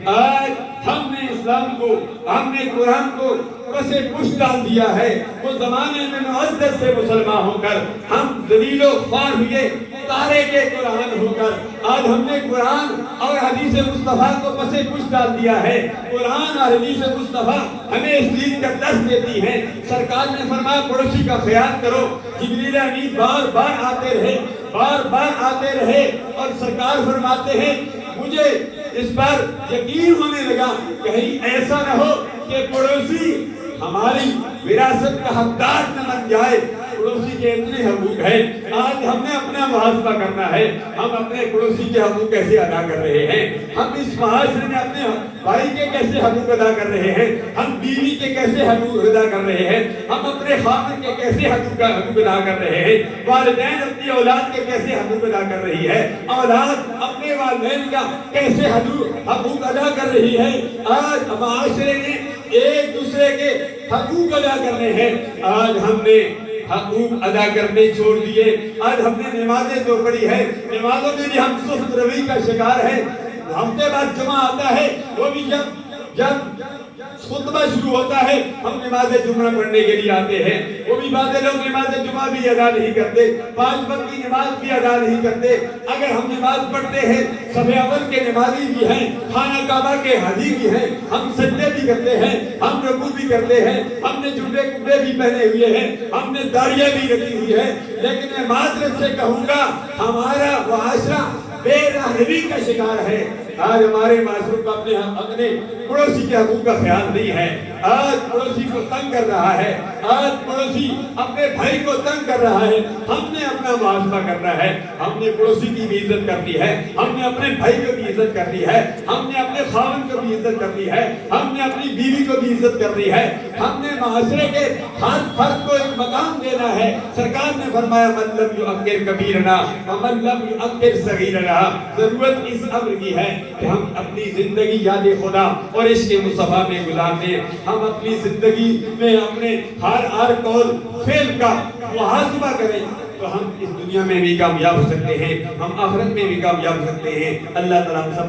آج ہم نے اسلام کو، ہم نے قرآن کو پس پش ڈال دیا ہے۔ وہ زمانے میں معزز سے مسلمان ہو کر ہم ذلیل و خوار ہوئے، تارے کے قرآن ہو کر آج ہم نے قرآن اور حدیث مصطفیٰ کو پس پش ڈال دیا ہے۔ قرآن اور حدیث مصطفیٰ ہمیں اس چیز کا درس دیتی ہیں۔ سرکار نے فرمایا پڑوسی کا خیال کرو۔ جبریل امین بار بار آتے رہے، بار بار آتے رہے، اور سرکار فرماتے ہیں مجھے اس پر یقین ہونے لگا کہیں ایسا نہ ہو کہ پڑوسی ہماری وراثت کا حقدار نہ بن جائے۔ پڑوسی کے اتنے حقوق ہیں، آج ہم نے اپنا محاسبہ کرنا ہے۔ ہم اپنے پڑوسی کے حقوق کیسے ادا کر رہے ہیں؟ ہم اس معاشرے میں اپنے بھائی کے کیسے حقوق ادا کر رہے ہیں؟ ہم بیوی کے کیسے حقوق ادا کر رہے ہیں؟ ہم اپنے خاوند کے کیسے حقوق ادا کر رہے ہیں؟ والدین اپنی اولاد کے کیسے حقوق ادا کر رہی ہے؟ اولاد اپنے والدین کا کیسے حقوق ادا کر رہی ہے؟ آج معاشرے نے ایک دوسرے کے حقوق ادا کرنے ہیں، آج ہم نے حقوق ادا کرنے چھوڑ دیے۔ آج ہم نے نمازیں جو پڑھی ہے، نمازوں میں بھی ہم سست روی کا شکار ہے۔ ہفتے بعد جمعہ آتا ہے، وہ بھی جب خطبہ شروع ہوتا ہے ہم نماز جمعہ پڑھنے کے لیے آتے ہیں، وہ بھی بعض لوگ نماز جمعہ بھی ادا نہیں کرتے، 5 وقت کی نماز بھی ادا نہیں کرتے۔ اگر ہم نماز پڑھتے ہیں، صف اول کے نمازی بھی ہیں، خانہ کعبہ کے حاجی بھی ہیں، ہم سجدے بھی کرتے ہیں، ہم رکوع بھی کرتے ہیں، ہم نے جبے کپڑے بھی پہنے ہوئے ہیں، ہم نے داڑیاں بھی رکھی ہوئی ہیں، لیکن میں معذرت سے کہوں گا ہمارا معاشرہ بے رحمی کا شکار ہے۔ آج ہمارے معاشرے کو اپنے پڑوسی کے حقوق کا خیال نہیں ہے۔ آج پڑوسی کو تنگ کر رہا ہے، آج پڑوسی اپنے بھائی کو تنگ کر رہا ہے۔ ہم نے اپنا محاسبہ کرنا ہے، ہم نے پڑوسی کی بھی عزت کرنی ہے، ہم نے اپنے بھائی کو بھی عزت کرنی ہے، ہم نے اپنے خاوند کو بھی عزت کرنی ہے، ہم نے اپنی بیوی کو بھی عزت کرنی ہے۔ ہم نے معاشرے کے ہر فرد کو ایک مقام دینا ہے۔ سرکار نے فرمایا من لم یؤکر کبیرنا ومن لم یؤکر صغیرنا۔ ضرورت اس امر کی ہے کہ ہم اپنی زندگی یاد خدا اور عشق مصطفیٰ میں گزار دیں۔ ہم اپنی زندگی میں اپنے ہر قول فعل کا محاسبہ کریں تو ہم اس دنیا میں بھی کامیاب ہو سکتے ہیں، ہم آخرت میں بھی کامیاب ہو سکتے ہیں۔ اللہ تعالیٰ ہم سب